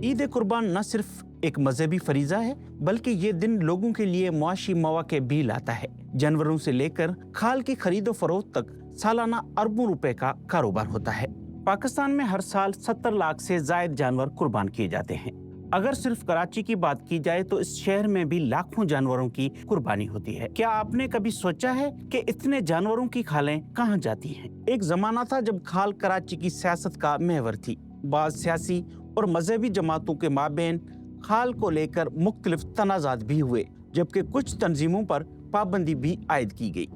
ईद कुर्बान न सिर्फ एक मजहबी फरीजा है, बल्कि ये दिन लोगों के लिए मुआशी मौके भी लाता है। जानवरों से लेकर खाल की खरीदो फरोख्त तक सालाना अरबों रुपए का कारोबार होता है। पाकिस्तान में हर साल 70 लाख से ज्यादा जानवर कुर्बान किए जाते हैं। अगर सिर्फ कराची की बात की जाए तो इस शहर में भी लाखों जानवरों की कुर्बानी होती है। क्या आपने कभी सोचा है कि इतने जानवरों की खालें कहाँ जाती हैं? एक जमाना था जब खाल कराची की सियासत का महवर थी। बाज़ सियासी और मजहबी जमातों के माबेन खाल को लेकर मुख्तलिफ तनाज़ात भी हुए, जबकि कुछ तंजीमों पर पाबंदी भी आयद की गई।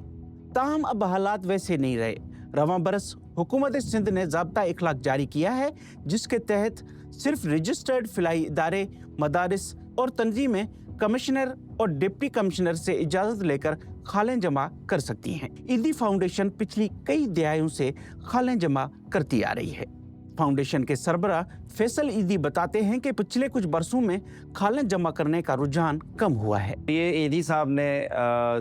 ताहम अब हालात वैसे नहीं रहे। रवां बरस हुकूमत सिंध ने ज़ाब्ता इखलाक जारी किया है, जिसके तहत सिर्फ रजिस्टर्ड फिलाई इदारे, मदारिस और तंजीमें कमिश्नर और डिप्टी कमिश्नर से इजाज़त लेकर खालें जमा कर सकती हैं। ईदी फाउंडेशन पिछली कई दहाइयों से खालें जमा करती आ रही है। फाउंडेशन के सरबराह फैसल ईदी बताते हैं कि पिछले कुछ बरसों में खालें जमा करने का रुझान कम हुआ है। ये ईदी साहब ने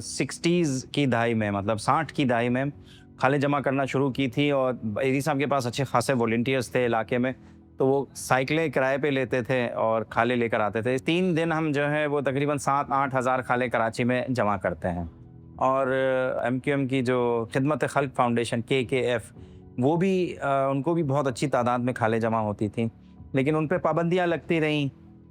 60s की दहाई में, मतलब 60 की दहाई में खालें जमा करना शुरू की थी, और ईदी साहब के पास अच्छे खासे वॉलंटियर्स थे इलाके में, तो वो साइकिलें किराए पे लेते थे और खाले लेकर आते थे। 3 दिन हम जो है वो तकरीबन 7-8 हज़ार खाले कराची में जमा करते हैं। और MQM की जो खिदमत खल्क फाउंडेशन KKF, वो भी उनको भी बहुत अच्छी तादाद में खाले जमा होती थी, लेकिन उन पे पाबंदियाँ लगती रहीं,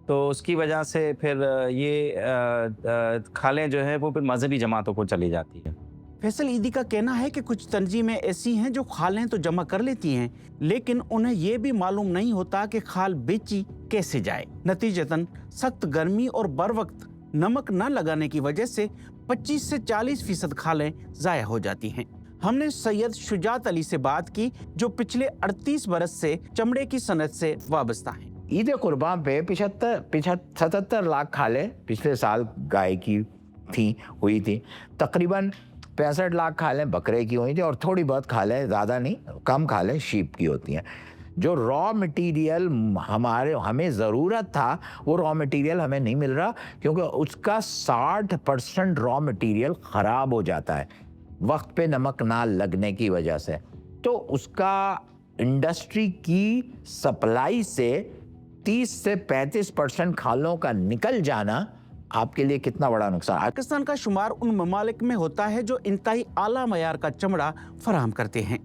तो उसकी वजह से फिर ये खालें जो है वो फिर मजहबी जमातों को चली जाती है। फैसल ईदी का कहना है कि कुछ तंजीमें ऐसी हैं जो खालें तो जमा कर लेती हैं, लेकिन उन्हें ये भी मालूम नहीं होता कि खाल बेची कैसे जाए। नतीजतन सख्त गर्मी और बर वक्त नमक न लगाने की वजह से 25 से 40% खालें ज़ाया हो जाती हैं। हमने सैयद शुजात अली से बात की, जो पिछले 38 बरस से चमड़े की सनत से वाबस्ता हैं। ईद कुर्बान पे 77 लाख खालें पिछले साल गाय की हुई थी। तकरीबन 65 लाख खालें बकरे की हुई थी, और थोड़ी बहुत खालें, ज़्यादा नहीं, कम खालें शीप की होती हैं। जो रॉ मटेरियल हमें ज़रूरत था, वो रॉ मटेरियल हमें नहीं मिल रहा, क्योंकि उसका 60% रॉ मटेरियल ख़राब हो जाता है वक्त पे नमक ना लगने की वजह से। तो उसका इंडस्ट्री की सप्लाई से 30 से 35% खालों का निकल जाना आपके लिए कितना बड़ा नुकसान। पाकिस्तान का शुमार उन ममालिक में होता है जो इंतहाई आला मयार का चमड़ा फराहम करते हैं,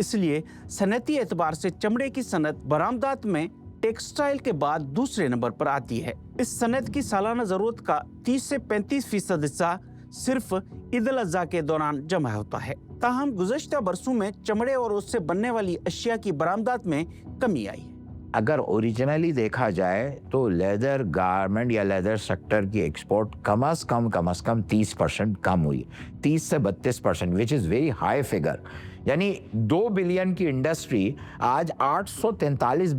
इसलिए सनती एतबार से चमड़े की सनत बरामदात में टेक्सटाइल के बाद दूसरे नंबर पर आती है। इस सनत की सालाना जरूरत का 30 से 35% हिस्सा सिर्फ ईद उल अज़हा के दौरान जमा होता है। ताहम गुज़श्ता बरसों में चमड़े और उससे बनने वाली अशिया की बरामदात में कमी आई है। अगर ओरिजिनली देखा जाए तो लेदर गारमेंट या लेदर सेक्टर की एक्सपोर्ट कम अज़ कम 30% कम हुई, 30 से 32%, which is very high figure. यानी 2 बिलियन की इंडस्ट्री आज 843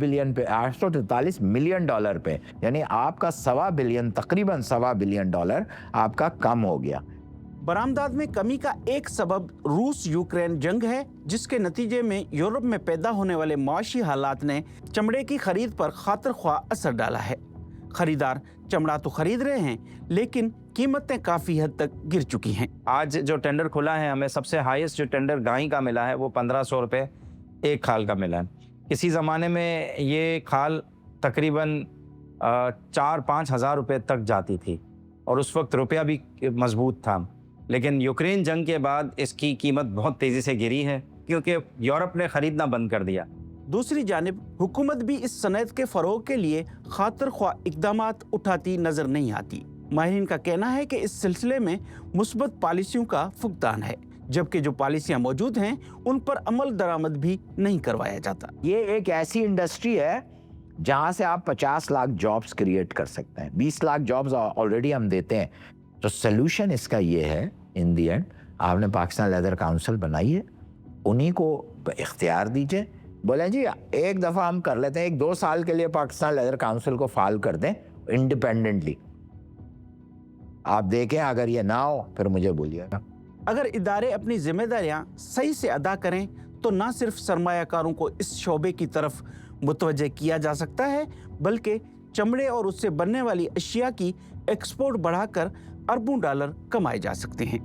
मिलियन डॉलर पे, यानी आपका तकरीबन $1.25 बिलियन आपका कम हो गया। बरामदात में कमी का एक सबब रूस यूक्रेन जंग है, जिसके नतीजे में यूरोप में पैदा होने वाले माशी हालात ने चमड़े की खरीद पर खातिर ख्वाह असर डाला है। खरीदार चमड़ा तो खरीद रहे हैं, लेकिन कीमतें काफ़ी हद तक गिर चुकी हैं। आज जो टेंडर खुला है, हमें सबसे हाईएस्ट जो टेंडर गाय का मिला है वो 1500 रुपये एक खाल का मिला है। किसी ज़माने में ये खाल तकरीबन 4-5 हज़ार रुपये तक जाती थी, और उस वक्त रुपया भी मजबूत था, लेकिन यूक्रेन जंग के बाद इसकी कीमत बहुत तेज़ी से गिरी है, क्योंकि यूरोप ने ख़रीदना बंद कर दिया। दूसरी जानिब हुकूमत भी इस सनत के फ़रोग के लिए खातिर ख्वाह इक़दामात उठाती नज़र नहीं आती। माहिरीन का कहना है कि इस सिलसिले में मुस्बत पॉलिसियों का फुकदान है, जबकि जो पॉलिसियाँ मौजूद हैं उन पर अमल दरामद भी नहीं करवाया जाता। ये एक ऐसी इंडस्ट्री है जहाँ से आप 50 लाख जॉब्स क्रिएट कर सकते हैं। 20 लाख जॉब्स ऑलरेडी हम देते हैं। तो सोल्यूशन इसका ये है, इन दी एंड आपने पाकिस्तान लेदर काउंसिल बनाई है, उन्हीं को इख्तियार दीजिए, बोले जी एक दफ़ा हम कर लेते हैं, 1-2 साल के लिए पाकिस्तान लेदर काउंसिल को फाल कर दें इंडिपेंडेंटली। आप देखें, अगर ये ना हो फिर मुझे बोलिएगा। अगर इदारे अपनी जिम्मेदारियां सही से अदा करें तो न सिर्फ सरमायाकारों को इस शोबे की तरफ मुतवज्जे किया जा सकता है, बल्कि चमड़े और उससे बनने वाली अशिया की एक्सपोर्ट बढ़ाकर अरबों डॉलर कमाए जा सकते हैं।